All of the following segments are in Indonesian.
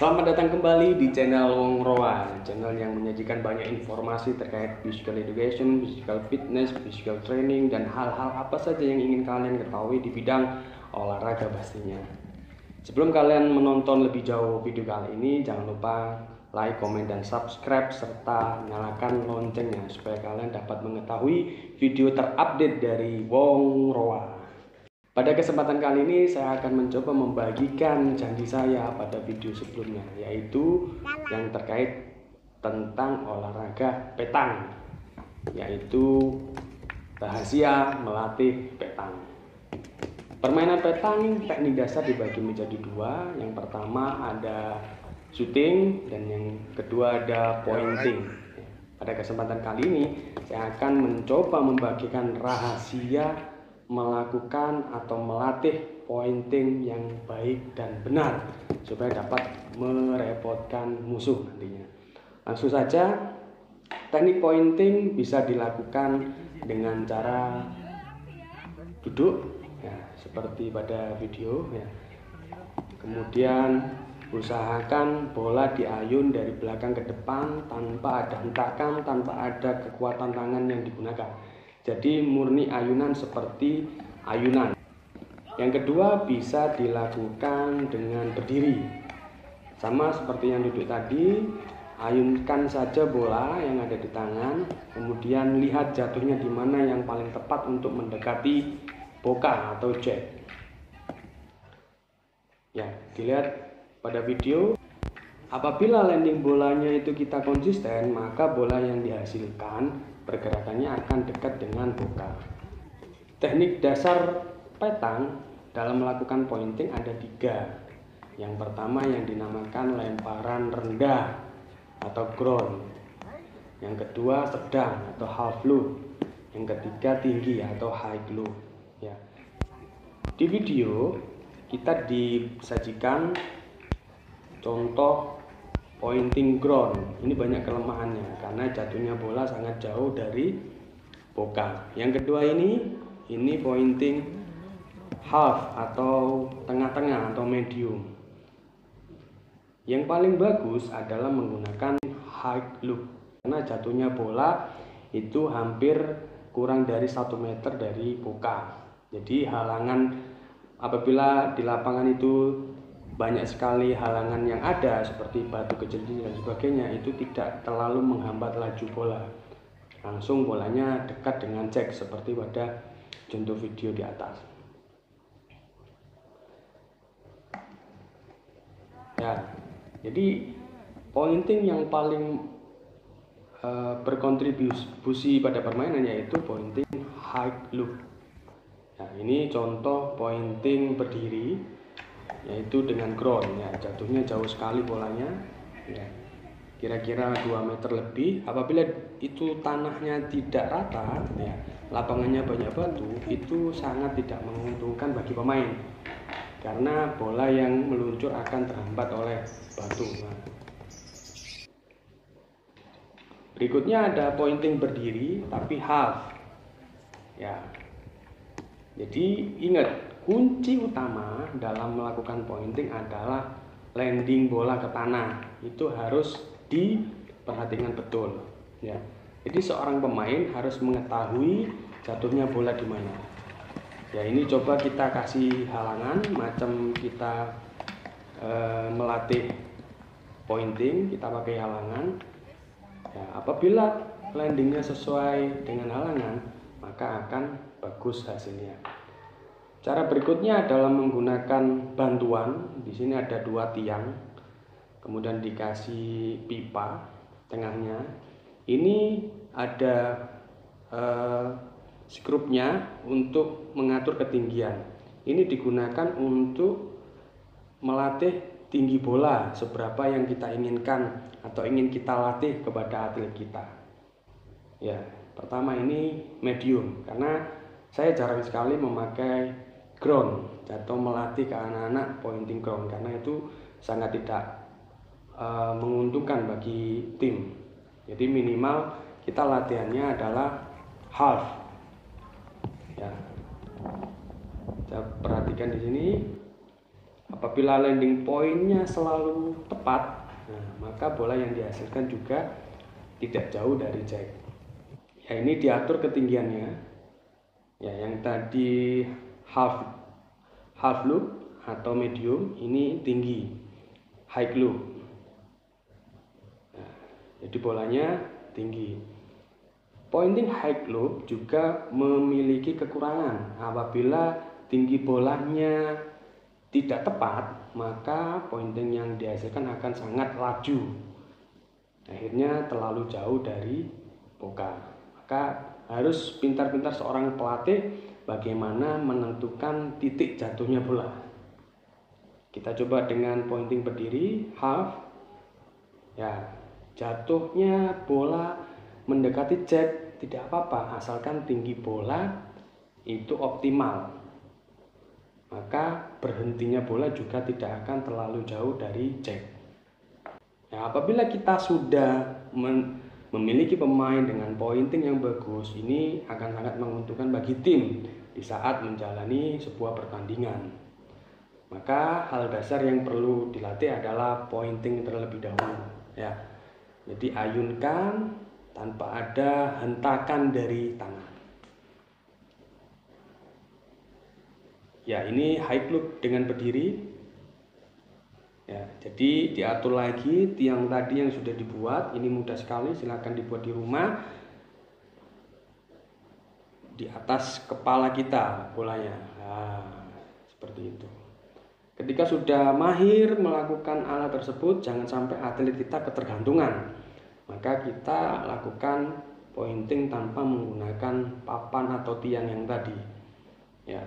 Selamat datang kembali di channel Wong Roa, channel yang menyajikan banyak informasi terkait physical education, physical fitness, physical training, dan hal-hal apa saja yang ingin kalian ketahui di bidang olahraga pastinya. Sebelum kalian menonton lebih jauh video kali ini, jangan lupa like, komen, dan subscribe, serta nyalakan loncengnya supaya kalian dapat mengetahui video terupdate dari Wong Roa. Pada kesempatan kali ini saya akan mencoba membagikan janji saya pada video sebelumnya, yaitu yang terkait tentang olahraga petang, yaitu rahasia melatih petang. Permainan petang teknik dasar dibagi menjadi dua. Yang pertama ada shooting dan yang kedua ada pointing. Pada kesempatan kali ini saya akan mencoba membagikan rahasia melakukan atau melatih pointing yang baik dan benar supaya dapat merepotkan musuh nantinya. Langsung saja, teknik pointing bisa dilakukan dengan cara duduk ya, seperti pada video ya. Kemudian usahakan bola diayun dari belakang ke depan tanpa ada hentakan, tanpa ada kekuatan tangan yang digunakan. Jadi murni ayunan seperti ayunan. Yang kedua bisa dilakukan dengan berdiri. Sama seperti yang duduk tadi, ayunkan saja bola yang ada di tangan, kemudian lihat jatuhnya di mana yang paling tepat untuk mendekati boka atau jack. Ya, dilihat pada video. Apabila landing bolanya itu kita konsisten, maka bola yang dihasilkan pergerakannya akan dekat dengan boka. Teknik dasar petang dalam melakukan pointing ada 3. Yang pertama yang dinamakan lemparan rendah atau ground. Yang kedua sedang atau half low. Yang ketiga tinggi atau high low. Ya. Di video kita disajikan contoh pointing ground. Ini banyak kelemahannya karena jatuhnya bola sangat jauh dari boka. Yang kedua ini pointing half atau tengah-tengah atau medium. Yang paling bagus adalah menggunakan high loop karena jatuhnya bola itu hampir kurang dari 1 meter dari boka. Jadi halangan apabila di lapangan itu banyak sekali halangan yang ada seperti batu kecil dan sebagainya, itu tidak terlalu menghambat laju bola. Langsung bolanya dekat dengan jack seperti pada contoh video di atas. Ya, jadi pointing yang paling berkontribusi pada permainan yaitu pointing high loop. Nah, ini contoh pointing berdiri, yaitu dengan ground ya, jatuhnya jauh sekali bolanya ya, kira-kira 2 meter lebih. Apabila itu tanahnya tidak rata ya, lapangannya banyak batu, itu sangat tidak menguntungkan bagi pemain karena bola yang meluncur akan terhambat oleh batu. Nah, berikutnya ada pointing berdiri tapi half ya. Jadi ingat, kunci utama dalam melakukan pointing adalah landing bola ke tanah. Itu harus diperhatikan betul ya. Jadi seorang pemain harus mengetahui jatuhnya bola di mana. Ya, ini coba kita kasih halangan macam kita melatih pointing, kita pakai halangan. Ya, apabila landingnya sesuai dengan halangan, maka akan bagus hasilnya. Cara berikutnya adalah menggunakan bantuan. Di sini ada 2 tiang, kemudian dikasih pipa tengahnya. Ini ada skrupnya untuk mengatur ketinggian. Ini digunakan untuk melatih tinggi bola seberapa yang kita inginkan atau ingin kita latih kepada atlet kita. Ya, pertama ini medium karena saya jarang sekali memakai ground atau melatih ke anak-anak pointing ground karena itu sangat tidak menguntungkan bagi tim. Jadi minimal kita latihannya adalah half ya. Saya perhatikan di sini Apabila landing point-nya selalu tepat, nah, maka bola yang dihasilkan juga tidak jauh dari jack. Ya, ini diatur ketinggiannya. Ya, yang tadi half loop atau medium, ini tinggi, high loop. Nah, jadi bolanya tinggi. Pointing high loop juga memiliki kekurangan. Apabila tinggi bolanya tidak tepat, maka pointing yang dihasilkan akan sangat laju. Akhirnya terlalu jauh dari boka. Maka harus pintar-pintar seorang pelatih bagaimana menentukan titik jatuhnya bola. Kita coba dengan pointing berdiri, half. Ya, jatuhnya bola mendekati jack tidak apa-apa, asalkan tinggi bola itu optimal. Maka berhentinya bola juga tidak akan terlalu jauh dari jack. Nah, apabila kita sudah memiliki pemain dengan pointing yang bagus, ini akan sangat menguntungkan bagi tim di saat menjalani sebuah pertandingan. Maka hal dasar yang perlu dilatih adalah pointing terlebih dahulu. Ya, jadi ayunkan tanpa ada hentakan dari tangan. Ya, ini high loop dengan berdiri. Ya, jadi diatur lagi tiang tadi yang sudah dibuat. Ini mudah sekali, silahkan dibuat di rumah. Di atas kepala kita bolanya. Nah, seperti itu. Ketika sudah mahir melakukan alat tersebut, jangan sampai atlet kita ketergantungan. Maka kita lakukan pointing tanpa menggunakan papan atau tiang yang tadi. Ya.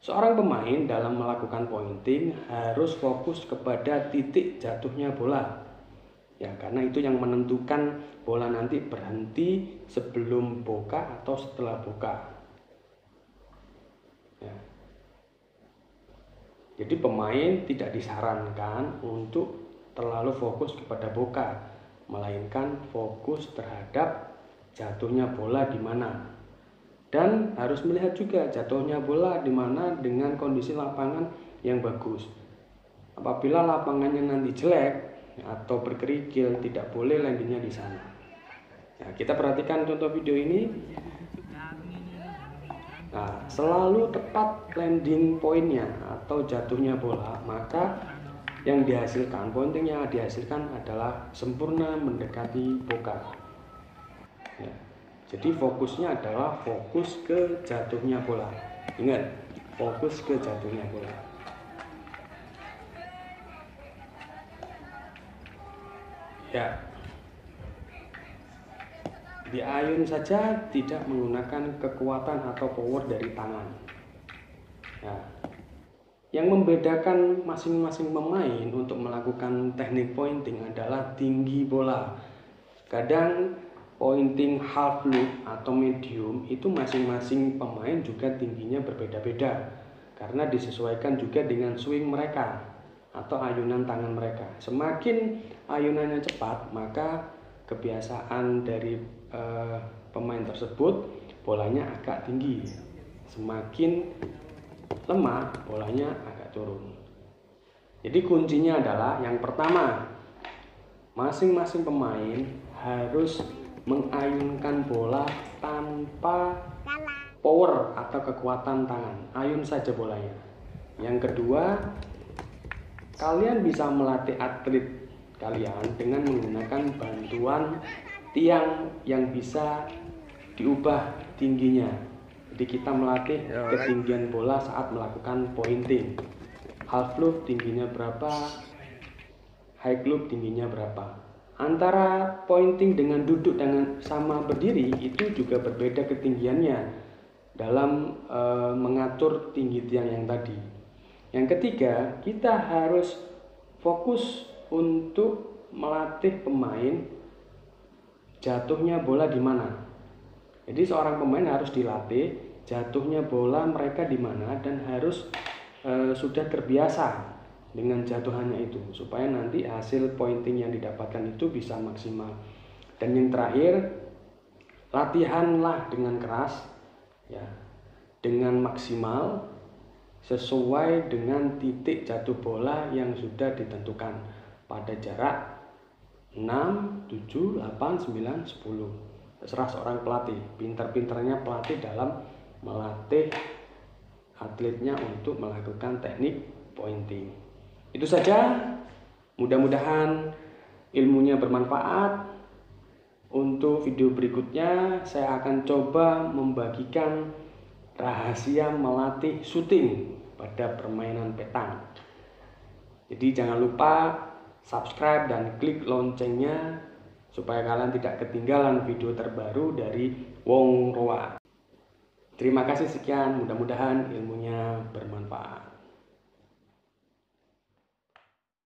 Seorang pemain dalam melakukan pointing harus fokus kepada titik jatuhnya bola. Ya, karena itu yang menentukan bola nanti berhenti sebelum boka atau setelah boka. Ya. Jadi pemain tidak disarankan untuk terlalu fokus kepada boka, melainkan fokus terhadap jatuhnya bola di mana. Dan harus melihat juga jatuhnya bola di mana dengan kondisi lapangan yang bagus. Apabila lapangannya nanti jelek atau berkerikil, tidak boleh landingnya di sana. Nah, kita perhatikan contoh video ini. Nah, selalu tepat landing pointnya atau jatuhnya bola, maka yang dihasilkan, pointing yang dihasilkan adalah sempurna mendekati boka. Ya. Jadi fokusnya adalah fokus ke jatuhnya bola. Ingat, fokus ke jatuhnya bola. Ya. Diayun saja tidak menggunakan kekuatan atau power dari tangan. Ya. Yang membedakan masing-masing pemain untuk melakukan teknik pointing adalah tinggi bola. Kadang pointing half loop atau medium itu masing-masing pemain juga tingginya berbeda-beda karena disesuaikan juga dengan swing mereka atau ayunan tangan mereka. Semakin ayunannya cepat, maka kebiasaan dari pemain tersebut bolanya agak tinggi. Semakin lemah, bolanya agak turun. Jadi kuncinya adalah yang pertama, masing-masing pemain harus mengayunkan bola tanpa power atau kekuatan tangan. Ayun saja bolanya. Yang kedua, kalian bisa melatih atlet kalian dengan menggunakan bantuan tiang yang bisa diubah tingginya. Jadi kita melatih ketinggian bola saat melakukan pointing. Half loop tingginya berapa, high loop tingginya berapa. Antara pointing dengan duduk dengan sama berdiri itu juga berbeda ketinggiannya dalam mengatur tinggi tiang yang tadi. Yang ketiga, kita harus fokus untuk melatih pemain jatuhnya bola di mana. Jadi seorang pemain harus dilatih jatuhnya bola mereka di mana dan harus sudah terbiasa dengan jatuhannya itu supaya nanti hasil pointing yang didapatkan itu bisa maksimal. Dan yang terakhir, latihanlah dengan keras ya, dengan maksimal sesuai dengan titik jatuh bola yang sudah ditentukan pada jarak 6, 7, 8, 9, 10. Terserah seorang pelatih. Pintar-pintarnya pelatih dalam melatih atletnya untuk melakukan teknik pointing. Itu saja. Mudah-mudahan ilmunya bermanfaat. Untuk video berikutnya saya akan coba membagikan rahasia melatih shooting pada permainan petang. Jadi jangan lupa subscribe dan klik loncengnya supaya kalian tidak ketinggalan video terbaru dari Wong Roa. Terima kasih sekian, mudah-mudahan ilmunya bermanfaat.